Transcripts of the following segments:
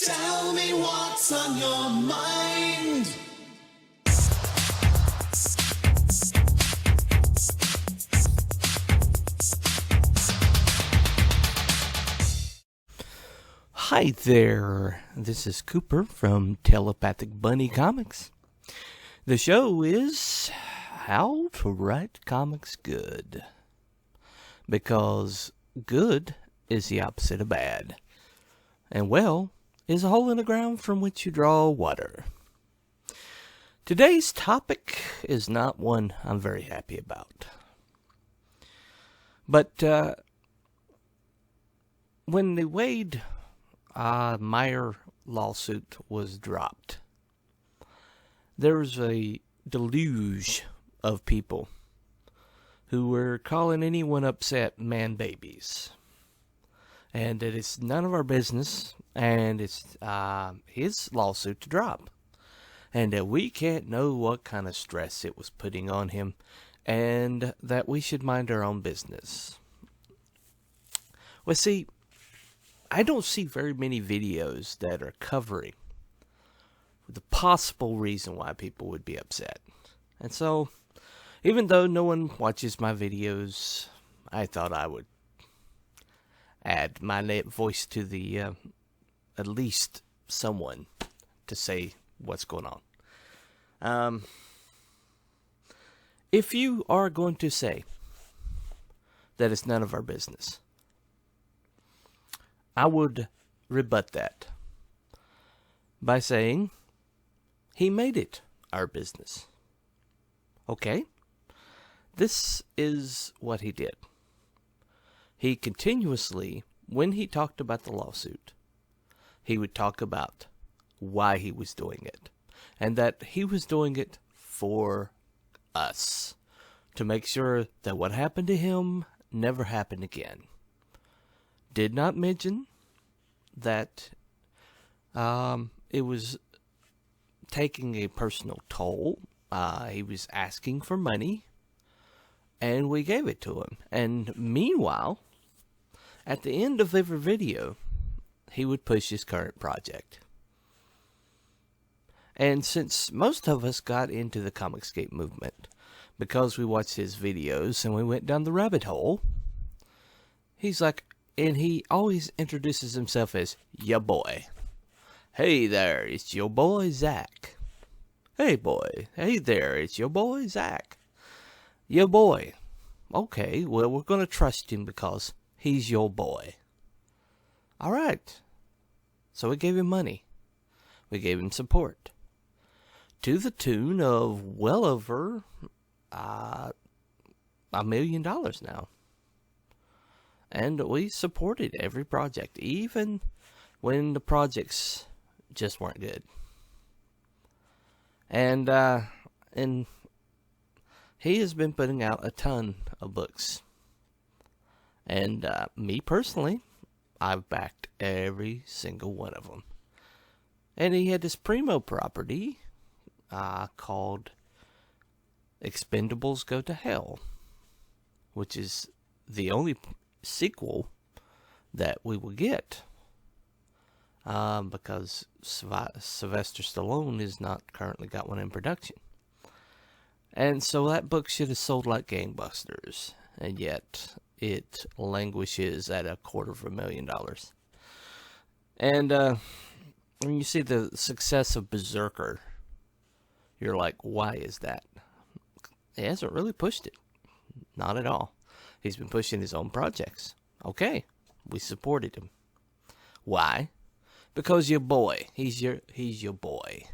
Tell me what's on your mind. Hi there, this is Cooper from Telepathic Bunny Comics. The show is How to Write Comics Good. Because good is the opposite of bad. And well is a hole in the ground from which you draw water. Today's topic is not one I'm very happy about. But when the Meyer lawsuit was dropped, there was a deluge of people who were calling anyone upset man babies, and that it's none of our business, and it's his lawsuit to drop, and that we can't know what kind of stress it was putting on him, and that we should mind our own business. Well, see, I don't see very many videos that are covering the possible reason why people would be upset. And so, even though no one watches my videos, I thought I would add my voice to the, at least someone to say what's going on. If you are going to say that it's none of our business, I would rebut that by saying he made it our business. Okay? This is what he did. He continuously, when he talked about the lawsuit, he would talk about why he was doing it, and that he was doing it for us, to make sure that what happened to him never happened again. Did not mention that it was taking a personal toll. He was asking for money, and we gave it to him. And meanwhile, at the end of every video, he would push his current project. And since most of us got into the Comicscape movement because we watched his videos and we went down the rabbit hole, he's like, and he always introduces himself as ya boy. Hey there, it's your boy Zach. Hey boy, hey there, it's your boy Zach. Ya boy. Okay, well, we're going to trust him because he's your boy. Alright. So we gave him money. We gave him support. To the tune of well over $1 million now. And we supported every project, even when the projects just weren't good. And he has been putting out a ton of books. And me personally, I've backed every single one of them. And he had this primo property called Expendables Go to Hell, which is the only sequel that we will get, because Sylvester Stallone is not currently got one in production. And so that book should have sold like gangbusters, and yet it languishes at $250,000. And when you see the success of Berserker, you're like, why is that? He hasn't really pushed it. Not at all. He's been pushing his own projects. Okay, we supported him. Why? Because your boy. He's your boy.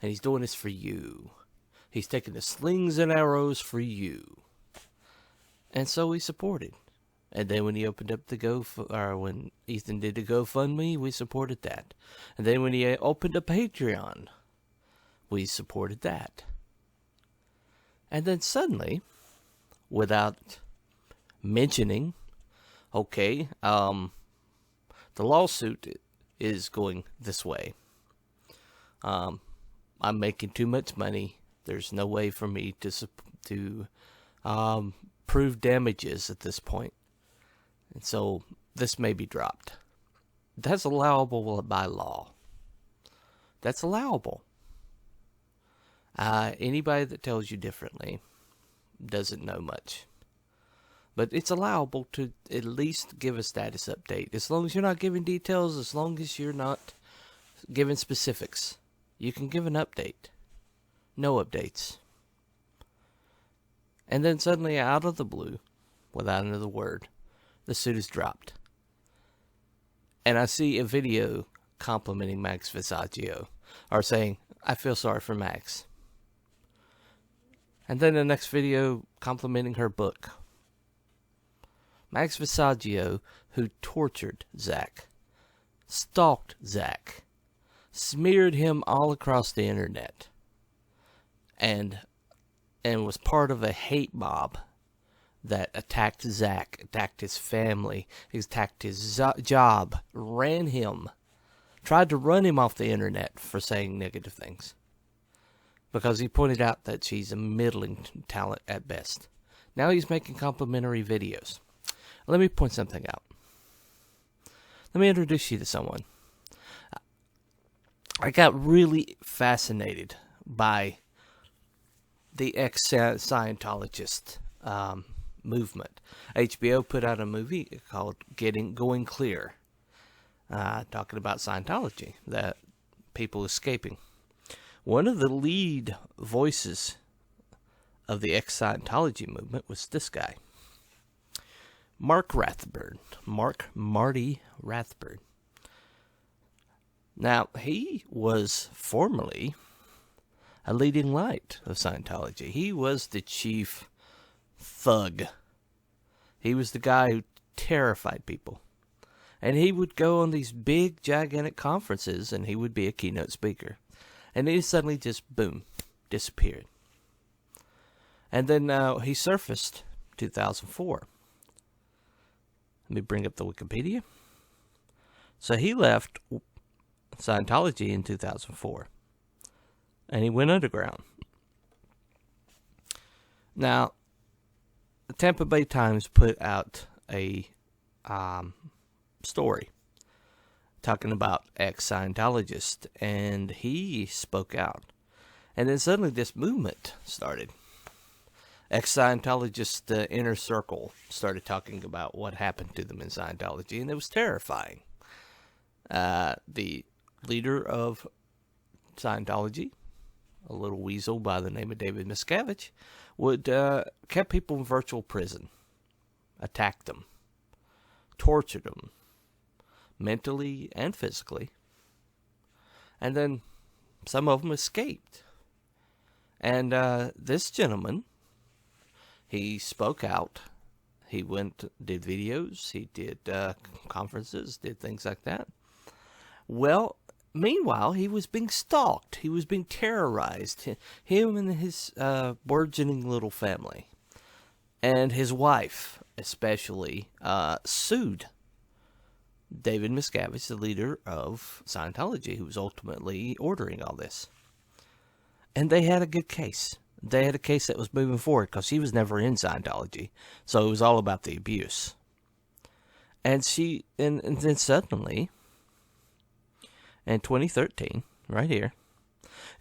And he's doing this for you. He's taking the slings and arrows for you. And so we supported. And then when he opened up when Ethan did the GoFundMe, we supported that. And then when he opened a Patreon, we supported that. And then suddenly, without mentioning, okay, the lawsuit is going this way. I'm making too much money. There's no way for me to prove damages at this point. And so this may be dropped. That's allowable by law. That's allowable. Anybody that tells you differently doesn't know much. But it's allowable to at least give a status update. As long as you're not giving details, as long as you're not giving specifics, you can give an update. No updates. And then suddenly, out of the blue, without another word, the suit is dropped. And I see a video complimenting Max Visaggio, or saying, I feel sorry for Max. And then the next video complimenting her book. Max Visaggio, who tortured Zach, stalked Zach, smeared him all across the internet, and was part of a hate mob that attacked Zach, attacked his family, attacked his job, ran him, tried to run him off the internet for saying negative things. Because he pointed out that she's a middling talent at best. Now he's making complimentary videos. Let me point something out. Let me introduce you to someone. I got really fascinated by the ex-Scientologist movement. HBO put out a movie called Going Clear, talking about Scientology, that people escaping. One of the lead voices of the ex-Scientology movement was this guy, Marty Rathbun. Now, he was formerly a leading light of Scientology. He was the chief thug. He was the guy who terrified people. And he would go on these big, gigantic conferences, and he would be a keynote speaker. And he suddenly just, boom, disappeared. And then he surfaced 2004. Let me bring up the Wikipedia. So he left Scientology in 2004. And he went underground. Now, the Tampa Bay Times put out a story talking about ex-Scientologist, and he spoke out. And then suddenly this movement started. Ex-Scientologist inner circle started talking about what happened to them in Scientology, and it was terrifying. The leader of Scientology, a little weasel by the name of David Miscavige, would kept people in virtual prison, attacked them, tortured them, mentally and physically, and then some of them escaped. And this gentleman, he spoke out. He did videos, he did conferences, did things like that. Well, meanwhile, he was being stalked. He was being terrorized. Him and his burgeoning little family. And his wife, especially, sued David Miscavige, the leader of Scientology, who was ultimately ordering all this. And they had a good case. They had a case that was moving forward because he was never in Scientology. So it was all about the abuse. And then suddenly, in 2013, right here,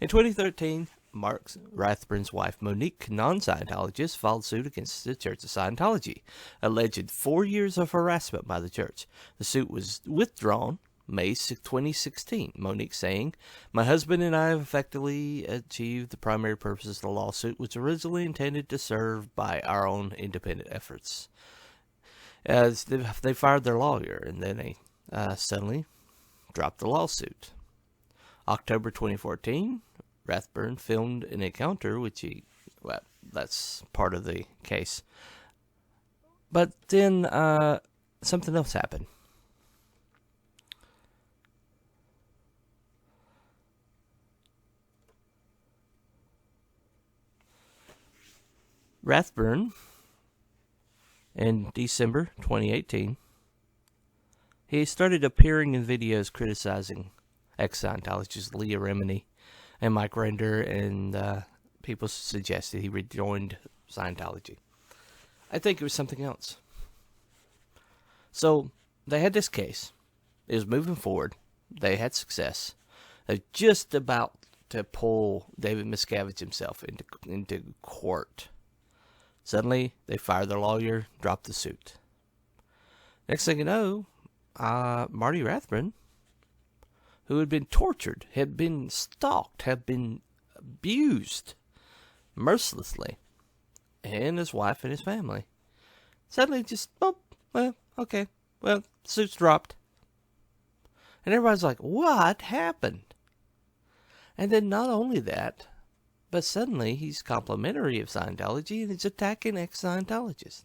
in 2013, Mark Rathbun's wife, Monique, non-Scientologist, filed suit against the Church of Scientology, alleged 4 years of harassment by the church. The suit was withdrawn May 2016, Monique saying, "My husband and I have effectively achieved the primary purpose of the lawsuit, which originally intended to serve by our own independent efforts." As they fired their lawyer, and then they suddenly dropped the lawsuit. October 2014, Rathbun filmed an encounter, that's part of the case. But then something else happened. Rathbun, in December 2018, he started appearing in videos criticizing ex-Scientologists Leah Remini and Mike Render, and people suggested he rejoined Scientology. I think it was something else. So they had this case. It was moving forward. They had success. just about to pull David Miscavige himself into court. Suddenly, they fire their lawyer, drop the suit. Next thing you know, Marty Rathbun, who had been tortured, had been stalked, had been abused mercilessly, and his wife and his family, suddenly just, oh, well, okay, well, suit's dropped. And everybody's like, what happened? And then not only that, but suddenly he's complimentary of Scientology and he's attacking ex-Scientologists.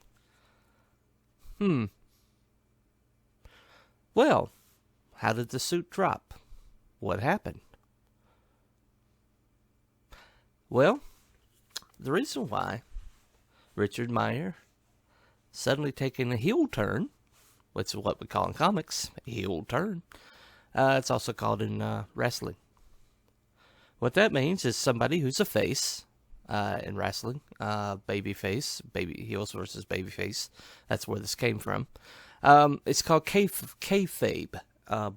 Well, how did the suit drop? What happened? Well, the reason why Richard Meyer suddenly taking a heel turn, which is what we call in comics, a heel turn. It's also called in wrestling. What that means is somebody who's a face in wrestling, baby face, baby heels versus baby face. That's where this came from. It's called kayfabe,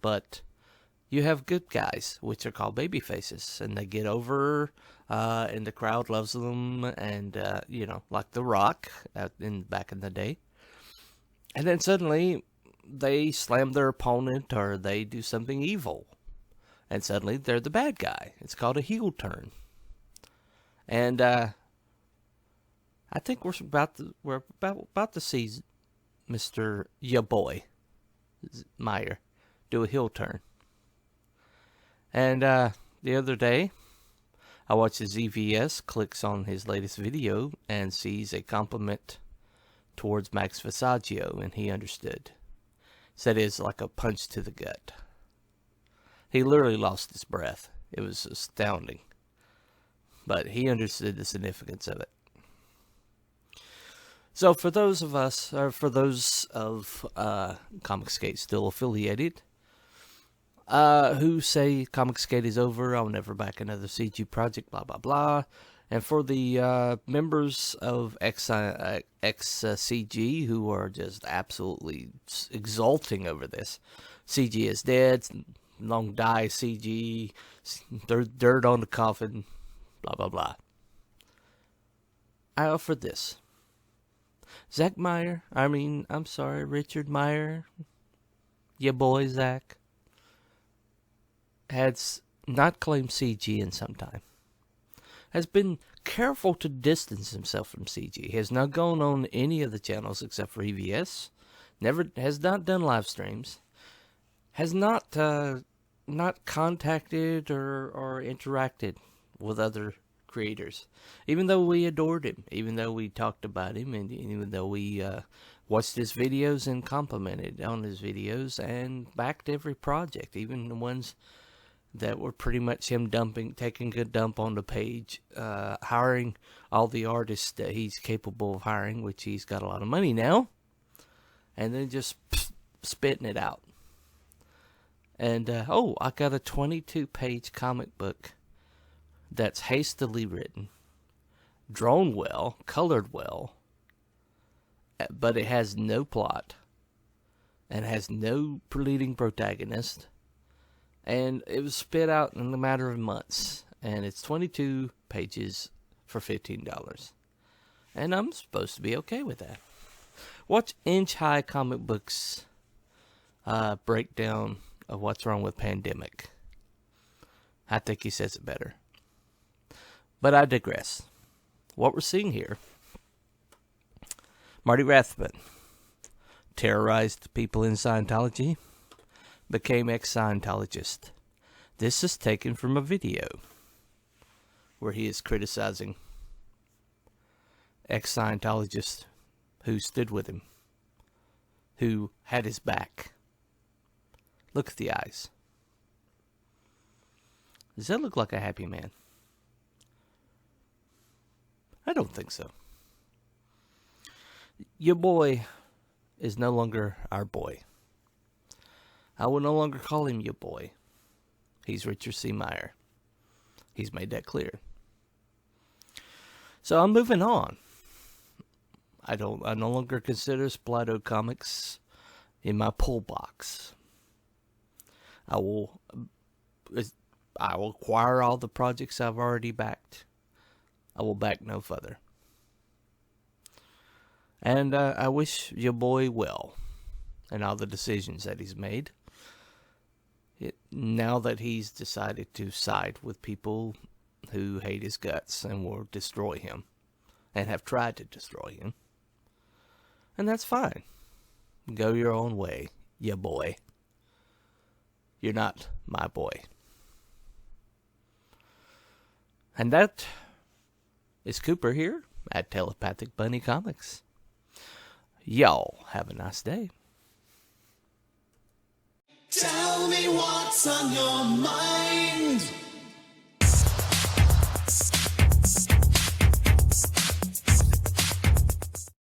but you have good guys, which are called baby faces, and they get over, and the crowd loves them, and like The Rock back in the day. And then suddenly they slam their opponent or they do something evil, and suddenly they're the bad guy. It's called a heel turn. And I think we're about to see Mr. YaBoi Meyer do a heel turn. And the other day, I watched his EVS, clicks on his latest video, and sees a compliment towards Max Visaggio, and he understood. Said it's like a punch to the gut. He literally lost his breath. It was astounding. But he understood the significance of it. So for those of us, or for those of Comicsgate still affiliated, who say Comicsgate is over, I'll never back another CG project, blah, blah, blah. And for the members of XCG who are just absolutely exulting over this, CG is dead, long die CG, dirt on the coffin, blah, blah, blah. I offer this. Richard Meyer, your boy Zach, has not claimed CG in some time. Has been careful to distance himself from CG. Has not gone on any of the channels except for EVS. Has not done live streams. Has not contacted or interacted with other creators. Even though we adored him, even though we talked about him, and even though we watched his videos and complimented on his videos and backed every project, even the ones that were pretty much him taking a dump on the page, hiring all the artists that he's capable of hiring, which he's got a lot of money now, and then just spitting it out. And, I got a 22-page comic book that's hastily written, drawn well, colored well, but it has no plot, and has no leading protagonist. And it was spit out in a matter of months. And it's 22 pages for $15. And I'm supposed to be okay with that. Watch Inch High Comic Books breakdown of what's wrong with Pandemic. I think he says it better. But I digress. What we're seeing here, Marty Rathbun terrorized people in Scientology, became ex-Scientologist. This is taken from a video where he is criticizing ex-Scientologists who stood with him, who had his back. Look at the eyes. Does that look like a happy man? I don't think so. Your boy is no longer our boy. I will no longer call him your boy. He's Richard C. Meyer. He's made that clear. So I'm moving on. I no longer consider Splato Comics in my pull box. I will I will acquire all the projects I've already backed. I will back no further. And I wish your boy well and all the decisions that he's made. Now that he's decided to side with people who hate his guts and will destroy him and have tried to destroy him. And that's fine. Go your own way, ya boy. You're not my boy. And that is Cooper here at Telepathic Bunny Comics. Y'all have a nice day. Tell me what's on your mind.